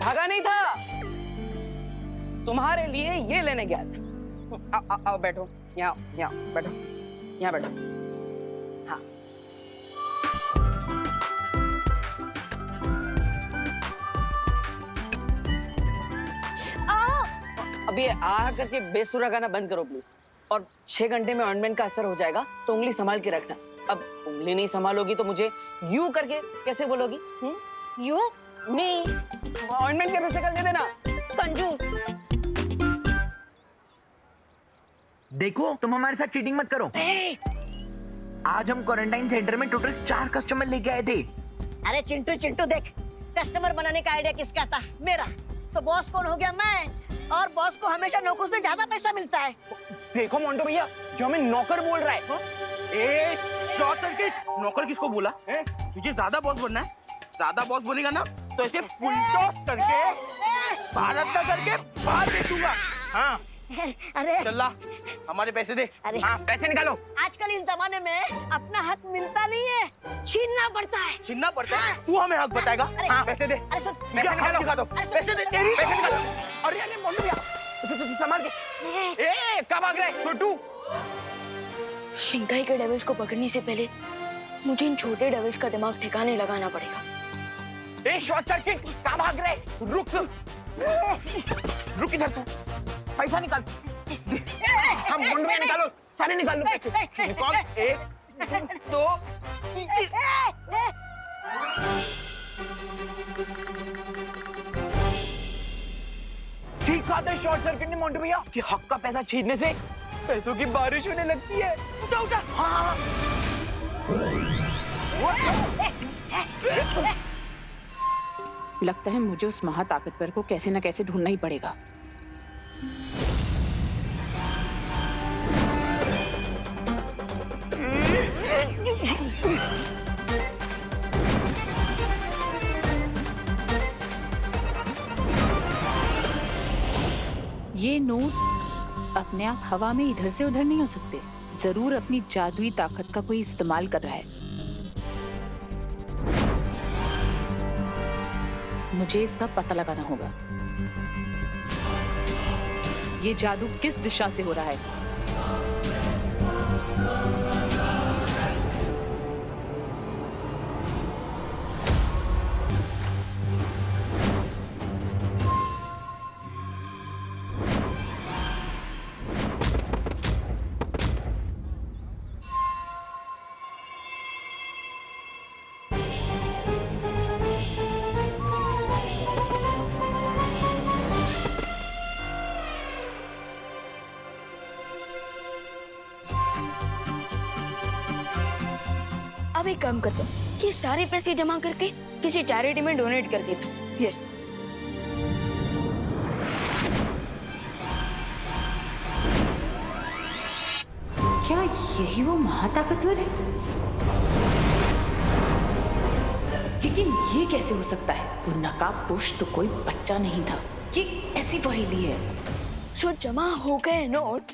भागा नहीं था, तुम्हारे लिए ये लेने गया था। आओ बैठो, यहाँ बैठो, यहाँ बैठो। हाँ, अब ये आह करके बेसुरा गाना बंद करो प्लीज। और 6 घंटे में ऑइंटमेंट का असर हो जाएगा, तो उंगली संभाल के रखना। अब उंगली नहीं संभालोगी तो मुझे यूं करके कैसे बोलोगी? यूं? नहीं, ऑइंटमेंट के पैसे कल दे देना। कंजूस। देखो, तुम हमारे साथ चीटिंग मत करो। आज हम क्वारंटाइन सेंटर में टोटल 4 कस्टमर लेके आए थे। अरे चिंटू चिंटू देख, कस्टमर बनाने का आइडिया किसका था? मेरा। तो बॉस कौन हो गया? मैं। और बॉस को हमेशा नौकरों से ज्यादा पैसा मिलता है। देखो मोंटो भैया, जो हमें नौकर बोल रहा है। ए, शॉर्ट सर्किट। नौकर किसको बोला? तुझे ज्यादा बॉस बनना है? ज्यादा बॉस बनेगा ना तो ऐसे फुल टॉस करके भारत का करके बाहर भेजूंगा। हाँ, अरे चल्ला, हमारे पैसे दे। अरे हाँ, पैसे निकालो। आजकल इस जमाने में अपना हक मिलता नहीं है, छीनना पड़ता है। छीनना पड़ता है? तू हमें हक बताएगा? हाँ, पैसे दे। अरे सुन, पैसे निकालो, दिखा दो। पैसे दे, तेरी पैसे निकालो। अरे मोंटो भैया, संभाल के। ए, कब भाग रहा है छोटू? शिंकाई के डेविल्स को पकड़ने से पहले मुझे इन छोटे डेविल्स का दिमाग ठिकाने लगाना पड़ेगा। ए, शॉर्ट सर्किट, कहाँ भाग रहे? रुक रुक, इधर से पैसा निकाल। हम मोंटो भैया निकालो, सारे निकाल लो पैसे। निकाल। 1 2 3। ठीक बात है शॉर्ट सर्किट ने मोंटो भैया कि हक का पैसा छीनने से पैसों की बारिश होने लगती है। उठा उठा। हाँ। लगता है मुझे उस महाताकतवर को कैसे न कैसे ढूंढना ही पड़ेगा। ये नोट अपने आप हवा में इधर से उधर नहीं हो सकते। जरूर अपनी जादुई ताकत का कोई इस्तेमाल कर रहा है। मुझे इसका पता लगाना होगा। ये जादू किस दिशा से हो रहा है? अब एक काम करता हूँ कि सारे पैसे जमा करके किसी चैरिटी में डोनेट कर देता हूँ। यस। क्या यही वो महाताकतवर है? लेकिन ये कैसे हो सकता है? वो नकाबपोश तो कोई बच्चा नहीं था। ये ऐसी पहेली है। सो जमा हो गए नोट,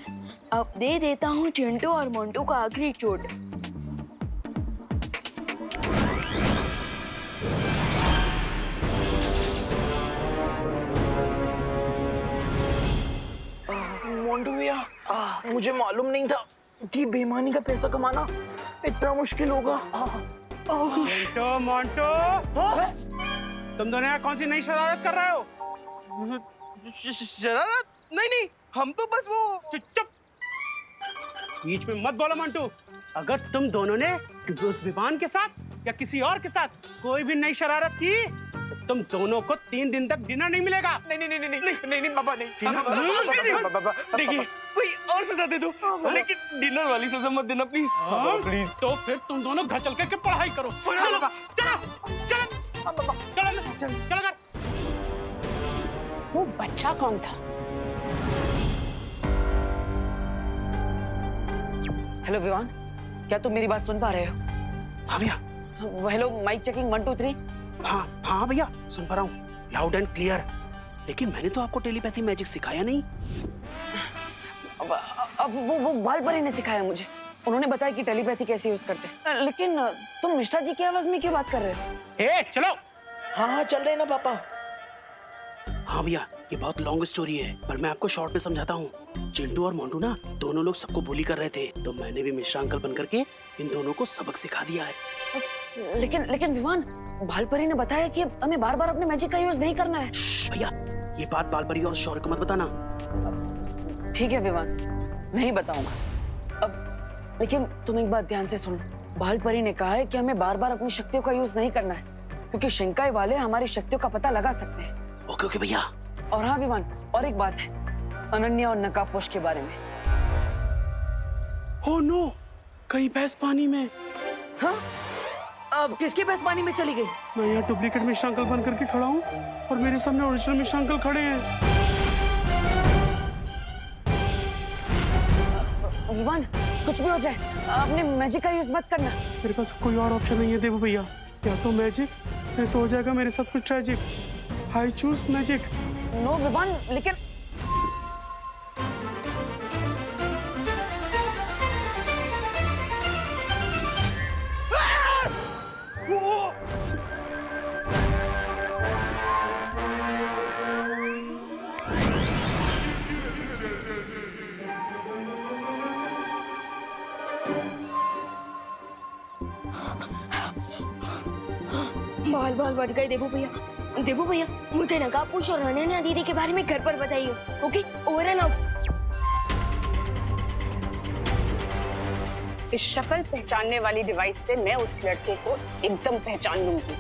अब दे देता हूँ चिंटू और मोंटू को आखिरी चोट। मोंटो भैया, मुझे मालूम नहीं था कि बेईमानी का पैसा कमाना इतना मुश्किल होगा। मोंटो, तुम दोनों यहाँ कौन सी नई शरारत कर रहे हो? शरारत? नहीं, हम तो बस वो। चुप, बीच में मत बोलो मोंटू। अगर तुम दोनों ने उस विमान के साथ या किसी और के साथ कोई भी नई शरारत की तो तुम दोनों को 3 दिन तक डिनर नहीं मिलेगा। नहीं बाबा, नहीं। देखिए, कोई और सजा दे दो, लेकिन डिनर वाली सजा मत देना प्लीज। प्लीज। तो फिर तुम दोनों घर चल करके पढ़ाई करो। चलो कर। वो बच्चा कौन था? हेलो विवान, क्या तुम मेरी बात सुन पा रहे हो? हाँ भैया। Hello, mike checking 1 2 3। हाँ भैया, सुन पा रहा हूँ लाउड एंड क्लियर। लेकिन मैंने तो आपको टेलीपैथी मैजिक सिखाया नहीं। अब वो बाल परी ने सिखाया मुझे। उन्होंने बताया कि टेलीपैथी कैसे यूज करते हैं। लेकिन तुम मिश्रा जी की आवाज में क्यों बात कर रहे हो? ए, चलो। हाँ, चल रहे ना पापा। हाँ भैया, ये बहुत लॉन्ग स्टोरी है, पर मैं आपको शॉर्ट में समझाता हूँ। चिंटू और मोंटू ना दोनों लोग सबको बुली कर रहे थे, तो मैंने भी मिश्रा अंकल बन करके इन दोनों को सबक सिखा दिया है। लेकिन विवान, बालपरी ने बताया कि हमें बार बार अपने मैजिक का यूज नहीं करना है। भैया, ये बात बालपरी और शौर्य को मत बताना। ठीक है विवान, नहीं बताऊंगा। अब लेकिन तुम एक बात ध्यान से सुनो, बालपरी ने कहा है कि हमें बार बार अपनी शक्तियों का यूज नहीं करना है, क्योंकि शिंकाई वाले हमारी शक्तियों का पता लगा सकते हैं। ओके ओके भैया। और हाँ विवान, और एक बात है, अनन्या और नकाबपोश के बारे में। ओह नो, कहीं भैंस पानी में। हाँ? अब किसकी भैंस पानी में चली गई? मैं यहाँ डुप्लीकेट मिश्रा अंकल बन करके खड़ा हूँ और मेरे सामने ओरिजिनल मिश्रा अंकल खड़े हैं। विवान, कुछ भी हो जाए अपने मैजिक का यूज मत करना। मेरे पास कोई और ऑप्शन नहीं है देवू भैया, या तो मैजिक या तो हो जाएगा मेरे साथ कुछ tragic. I choose magic. No Vivaan, लेकिन बाल बच गए देबू भैया। देबू भैया, मुझे नकाबपोश और अनन्या दीदी के बारे में घर पर बताइए। Okay, over and out. इस शक्ल पहचानने वाली डिवाइस से मैं उस लड़के को एकदम पहचान लूंगी।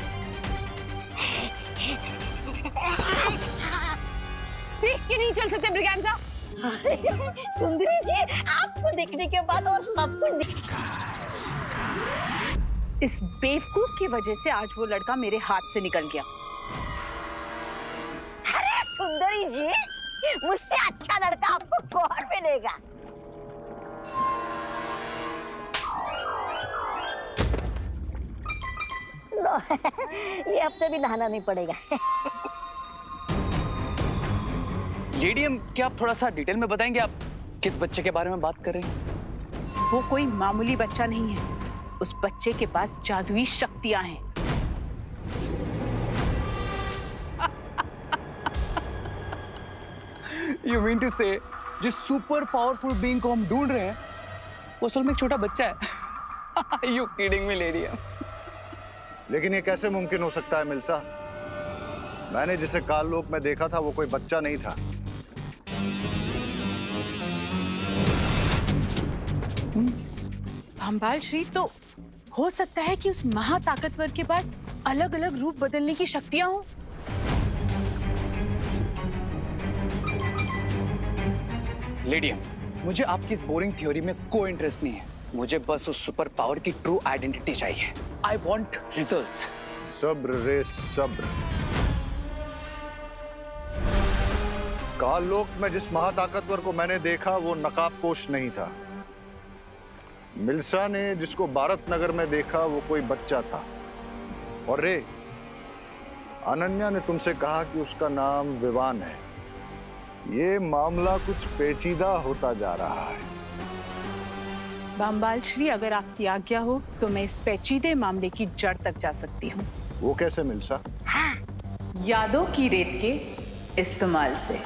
देख के नहीं चल सकते ब्रिगेंजा। सुंदरी जी, आपको देखने के बाद और सब कुछ इस बेवकूफ की वजह से आज वो लड़का मेरे हाथ से निकल गया। अरे सुंदरी जी, मुझसे अच्छा लड़का आपको कौन मिलेगा? लो, ये हफ्ते भी नहाना नहीं पड़ेगा। लेडीएम, क्या आप थोड़ा सा डिटेल में बताएंगे आप किस बच्चे के बारे में बात कर रहे हैं? वो कोई मामूली बच्चा नहीं है, उस बच्चे के पास जादुई शक्तियां हैं। You mean to say, जिस सुपर पावरफुल बीइंग को हम ढूंढ रहे हैं वो असल में एक छोटा बच्चा है? You kidding me, लेडीएम? लेकिन ये कैसे मुमकिन हो सकता है मिल्सा? मैंने जिसे काललोक में देखा था वो कोई बच्चा नहीं था। भंबाल श्री, तो हो सकता है कि उस महाताकतवर के पास अलग अलग रूप बदलने की शक्तियां हों। लेडीएम, मुझे आपकी इस बोरिंग थ्योरी में कोई इंटरेस्ट नहीं है। मुझे बस उस सुपर पावर की ट्रू आइडेंटिटी चाहिए। I want results. सब्र रे सब्र। काललोक में जिस महाताकतवर को मैंने देखा वो नकाबपोश नहीं था। मिल्सा ने जिसको भारत नगर में देखा वो कोई बच्चा था। और रे, अनन्या ने तुमसे कहा कि उसका नाम विवान है। ये मामला कुछ पेचीदा होता जा रहा है। भंबाल श्री, अगर आपकी आज्ञा हो तो मैं इस पेचीदे मामले की जड़ तक जा सकती हूँ। वो कैसे मिल्सा? यादों की रेत के इस्तेमाल से।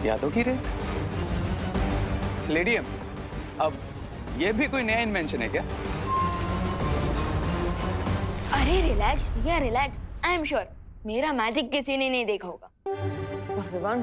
यादों की रेत? लेडीएम, अब ये भी कोई नया इन्वेंशन है क्या? अरे रिलैक्स भैया, रिलैक्स। आई एम श्योर मेरा मैजिक किसी ने नहीं देखा होगा। विवान,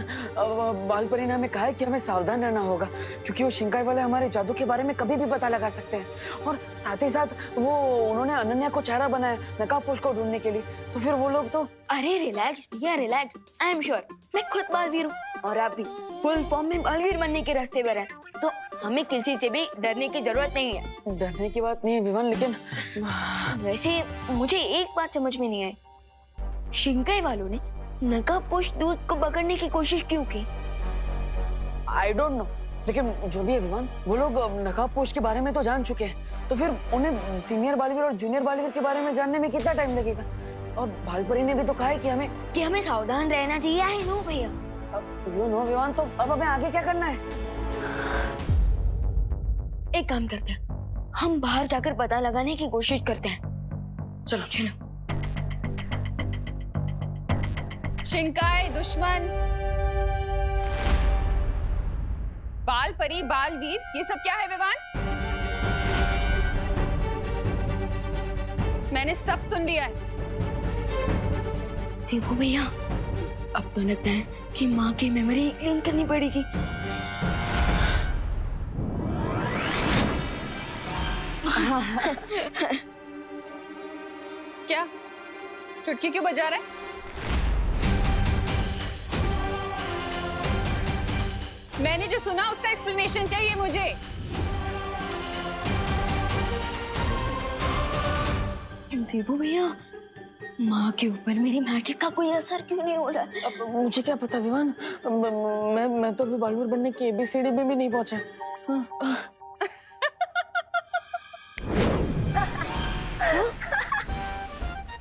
बालपरी ने हमें कहा है कि हमें सावधान रहना होगा, क्योंकि वो शिंकाई वाले हमारे जादू के बारे में कभी भी पता लगा सकते हैं। और साथ ही साथ उन्होंने अनन्या को चेहरा बनाया नकाबपोश को ढूंढने के लिए, तो फिर वो लोग तो। अरे रिलैक्स भैया, रिलैक्स। आई एम श्योर मैं खुद बाजीर हूँ और आप भी फुल फॉर्म में बालवीर बनने के रास्ते पर हैं, तो हमें किसी से भी डरने की जरूरत नहीं है। डरने की बात नहीं है विवान, लेकिन वैसे मुझे एक बात समझ में नहीं आई, शिंकाई वालों ने नकाबपोश दूत को पकड़ने की कोशिश क्यों की? आई डोंट नो, लेकिन जो भी है विवान, वो लोग नकाबपोश के बारे में तो जान चुके हैं, तो फिर उन्हें सीनियर बालवीर और जूनियर बालवीर के बारे में जानने में कितना टाइम लगेगा? और बालपरी ने भी तो कहा है कि हमें सावधान रहना चाहिए। आई नो भैया। यू नो विवान, तो अब हमें आगे क्या करना है? एक काम करते हैं, हम बाहर जाकर पता लगाने की कोशिश करते हैं। चलो चलो। शिंकाई दुश्मन, बाल परी, बाल वीर, ये सब क्या है विवान? मैंने सब सुन लिया है। देवू भैया, अब तो लगता है कि माँ की मेमोरी क्लीन करनी पड़ेगी। क्या चुटकी क्यों बजा रहा है? मैंने जो सुना उसका एक्सप्लेनेशन चाहिए मुझे। देवू भैया, माँ के ऊपर मेरी मैजिक का कोई असर क्यों नहीं हो रहा है? अब मुझे क्या पता विवान, मैं तो अभी बालवीर बनने की ABCD में भी नहीं पहुंचा। हाँ।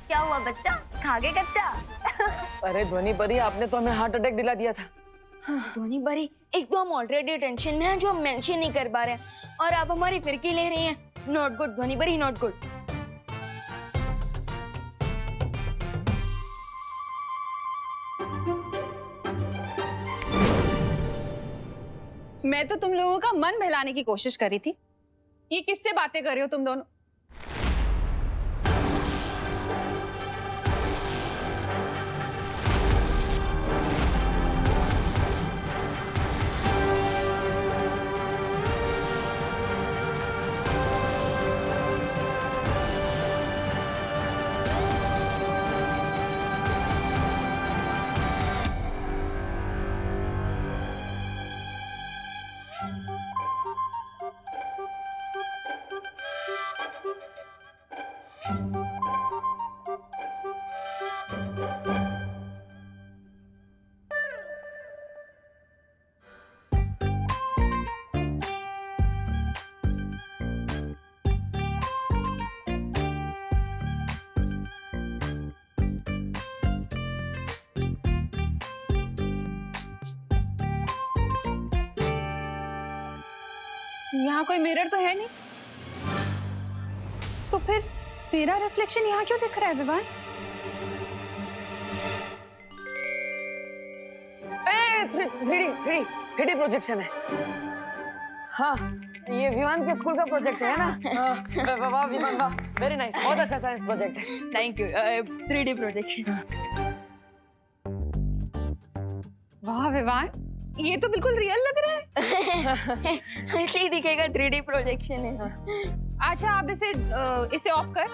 क्या हुआ बच्चा, खा गए कच्चा? अरे ध्वनि परी, आपने तो हमें हार्ट अटैक दिला दिया था। धोनी बरी, एक तो हम ऑलरेडी टेंशन में हैं जो हम मेंशन नहीं कर पा रहे हैं, और आप हमारी फिरकी ले रही हैं। नॉट गुड धोनी बरी, नॉट गुड। मैं तो तुम लोगों का मन बहलाने की कोशिश कर रही थी। ये किससे बातें कर रहे हो तुम दोनों? यहाँ कोई मिरर तो है नहीं, तो फिर मेरा रिफ्लेक्शन यहाँ क्यों दिख रहा है विवान? 3D प्रोजेक्शन है। हाँ, ये विमान के स्कूल का प्रोजेक्ट है ना? वाह विमान, वाह, वेरी नाइस, बहुत अच्छा साइंस प्रोजेक्ट है। Thank you. 3D projection. वाह विवान, ये तो बिल्कुल रियल लग रहा है। ऐसे ही दिखेगा, 3D प्रोजेक्शन है। अच्छा, आप इसे ऑफ कर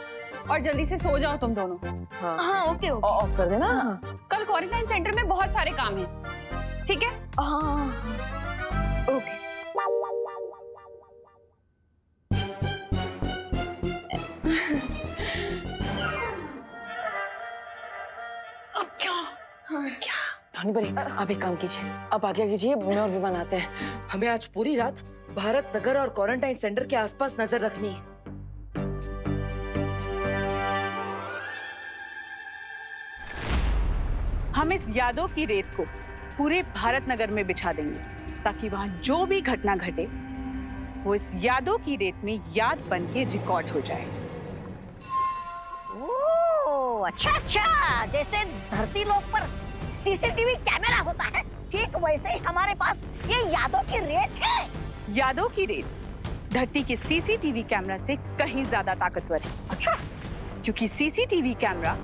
और जल्दी से सो जाओ तुम दोनों। हाँ ओके ओके, ऑफ कर देना। कल क्वारंटाइन सेंटर में बहुत सारे काम हैं, ठीक है? हाँ ओके। ध्वनि परी, आप एक काम कीजिए, आप आगे कीजिए, मैं और विमान आते हैं। हमें आज पूरी रात भारत नगर और क्वारंटाइन सेंटर के आसपास नजर रखनी है। हम इस यादों की रेत को पूरे भारत नगर में बिछा देंगे, ताकि वहां जो भी घटना घटे वो इस यादों की रेत में याद बन के रिकॉर्ड हो जाए। ओह अच्छा, जैसे धरती लोक पर CCTV कैमरा होता है, ठीक वैसे ही हमारे पास ये यादों की रेत है। यादों की रेत धरती के CCTV कैमरा से कहीं ज्यादा ताकतवर है। अच्छा, क्योंकि CCTV कैमरा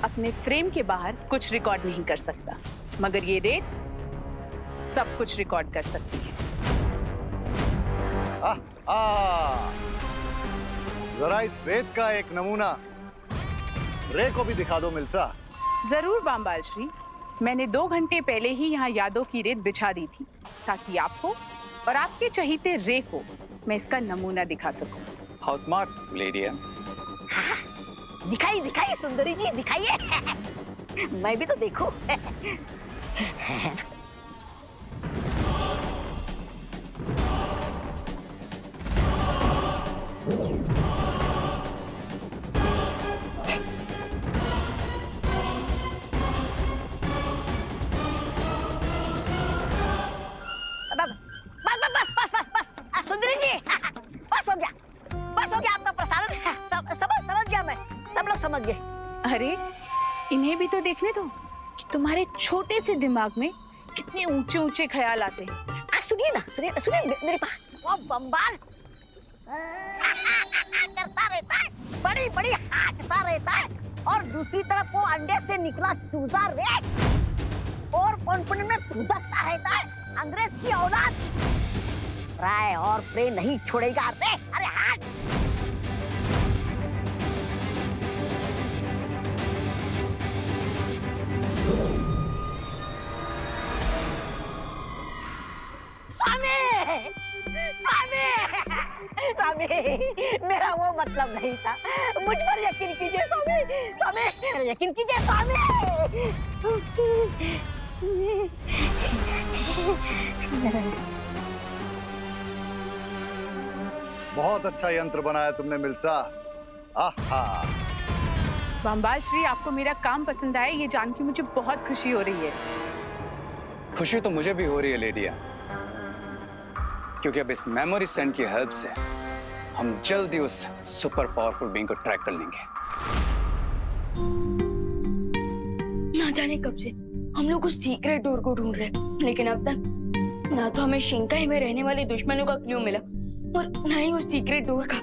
अपने फ्रेम के बाहर कुछ रिकॉर्ड नहीं कर सकता, मगर ये रेत सब कुछ रिकॉर्ड कर सकती है। जरा इस रेत का एक नमूना रे को भी दिखा दो मिल्सा। जरूर बामबाल श्री, मैंने 2 घंटे पहले ही यहाँ यादों की रेत बिछा दी थी, ताकि आपको और आपके चहीते रे को मैं इसका नमूना दिखा सकूं। हाउ स्मार्ट लेडी है। दिखाइए दिखाइए सुंदरी जी, दिखाइए। मैं भी तो देखूं। बस सुंदरी जी, बस हो गया आपका प्रसारण। समझ गया मैं, सब लोग समझ गए। अरे इन्हें भी तो देखने दो, कि तुम्हारे छोटे से दिमाग में कितने ऊंचे ऊंचे ख्याल आते हैं। सुनिए ना, सुनिए मेरे पास वो बम्बाल करता रहता है, बड़ी बड़ी हाँकता रहता है, और दूसरी तरफ वो अंडे से निकला चूजा रेड और पनपन में फुदकता रहता है। अंग्रेज की औलाद ट्राई और प्रे नहीं छोड़ेगा रे। अरे हाँ, स्वामी स्वामी स्वामी, मेरा वो मतलब नहीं था, मुझ पर यकीन कीजिए स्वामी, स्वामी यकीन कीजिए स्वामी। बहुत अच्छा यंत्र बनाया तुमने मिल्सा। आहा। बम्बाल श्री, आपको मेरा काम पसंद आया ये जान के मुझे बहुत खुशी हो रही है। खुशी तो मुझे भी हो रही है लेडिया, क्योंकि अब इस मेमोरी सेंड की हेल्प से हम जल्दी उस सुपर पावरफुल बीइंग को ट्रैक कर लेंगे। ना जाने कब से हम लोग उस सीक्रेट डोर को ढूंढ रहे हैं, लेकिन अब तक ना तो हमें शिंकाई में रहने वाले दुश्मनों का क्लू मिला और ना ही उस सीक्रेट डोर का।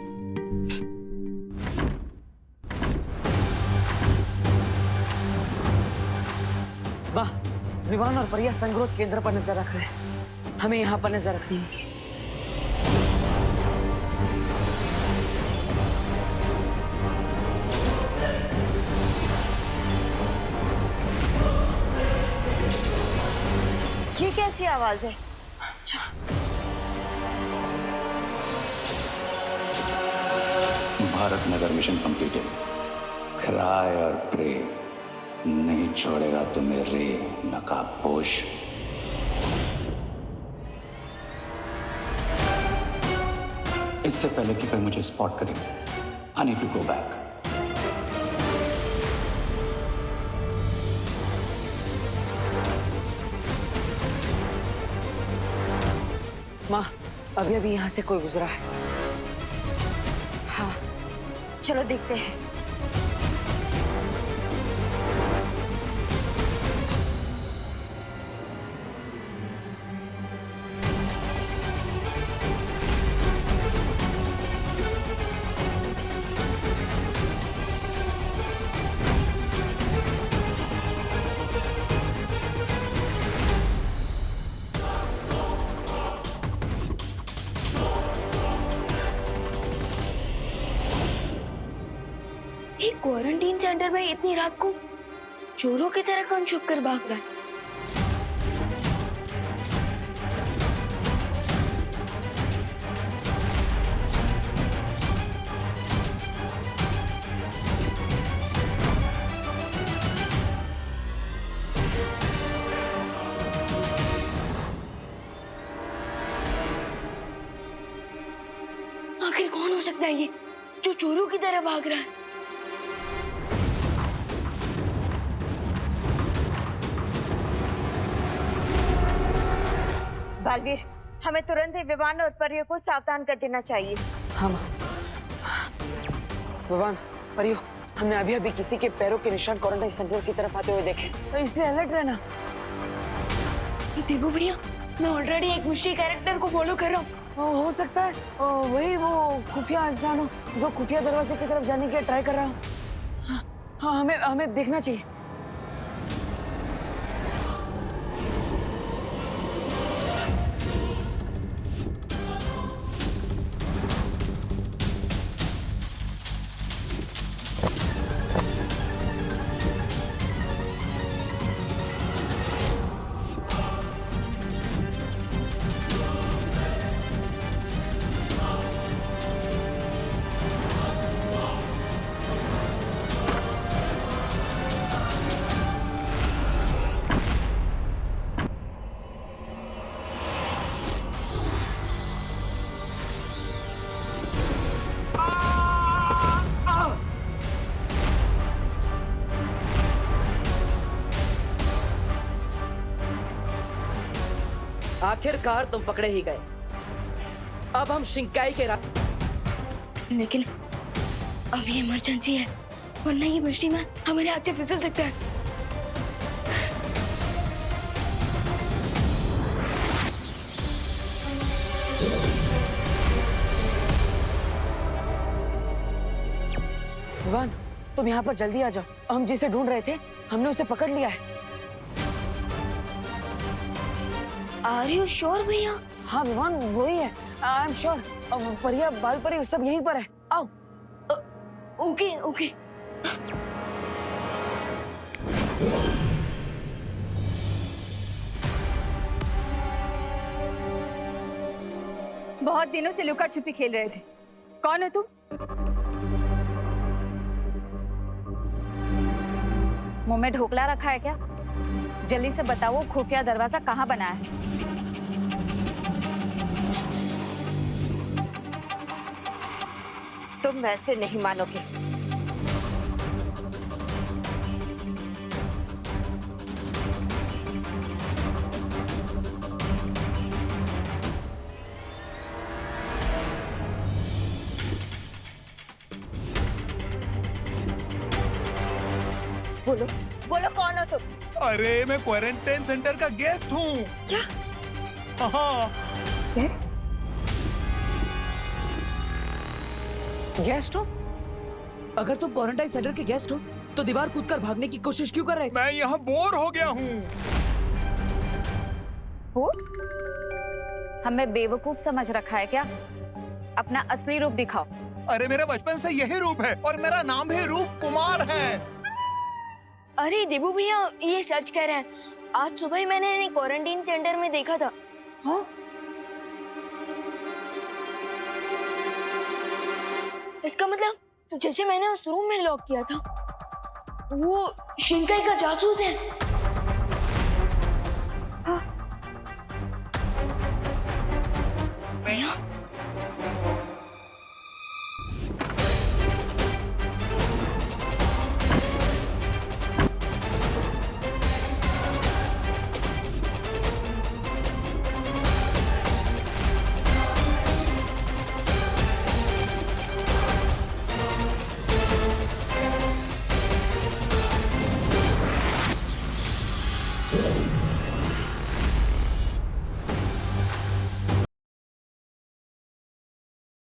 वाह, विवान और परिया संग्रोध केंद्र पर नजर रख रहे हैं। हमें यहाँ पर नजर रखनी होगी। ये कैसी आवाज है? Bharat Nagar mission completed. Cry और प्रे नहीं छोड़ेगा तुम्हें रे नकाबपोश। इससे पहले कि कोई मुझे स्पॉट करे, I need to go back. माँ, अभी अभी यहाँ से कोई गुजरा है। हाँ, चलो देखते हैं। एक क्वारंटीन सेंटर में इतनी रात को चोरों की तरह कौन छुप कर भाग रहा है? आखिर कौन हो सकता है ये जो चोरों की तरह भाग रहा है? बालवीर, हमें तुरंत ही विवान और परियों को सावधान कर देना चाहिए। हाँ माँ। विवान, परियो, हमने अभी अभी किसी के पैरों के निशान क्वारंटाइन सेंटर की तरफ आते हुए देखे, तो इसलिए अलर्ट रहना। देवू भैया, मैं ऑलरेडी एक मिस्ट्री कैरेक्टर को फॉलो कर रहा हूँ। हो सकता है वही वो खुफिया इंसान हो जो खुफिया दरवाजे की तरफ जाने के लिए ट्राई कर रहा हो। हाँ, हमें देखना चाहिए। आखिरकार तुम पकड़े ही गए। अब हम शिंकाई के लेकिन अभी इमरजेंसी है, वरना ये मिस्ट्री मैन हमारे हाथ से फिसल सकता है। विवान, तुम यहाँ पर जल्दी आ जाओ। हम जिसे ढूंढ रहे थे हमने उसे पकड़ लिया है। आर यू श्योर भैया? हाँ विवान, वही है। I am sure. परिया, बाल परी सब यहीं पर है। आओ। Okay okay. बहुत दिनों से लुका छुपी खेल रहे थे। कौन हो तुम? मुंह में ढोकला रखा है क्या? जल्दी से बताओ, खुफिया दरवाजा कहाँ बना है? तुम वैसे नहीं मानोगे। बोलो बोलो, कौन हो तुम? अरे मैं क्वारंटाइन सेंटर का गेस्ट हूँ। क्या? हाँ। गेस्ट? गेस्ट हो? अगर तुम क्वारंटाइन सेंटर के गेस्ट हो तो दीवार कूदकर भागने की कोशिश क्यों कर रहे थे? मैं यहाँ बोर हो गया हूँ। हमें बेवकूफ समझ रखा है क्या? अपना असली रूप दिखाओ। अरे मेरा बचपन से यही रूप है और मेरा नाम भी रूप कुमार है। अरे देबू भैया, ये सच कह रहे हैं। आज सुबह ही मैंने इन्हें क्वारंटाइन सेंटर में देखा था। हाँ? इसका मतलब जैसे मैंने उस रूम में लॉक किया था, वो शिंकाई का जासूस है।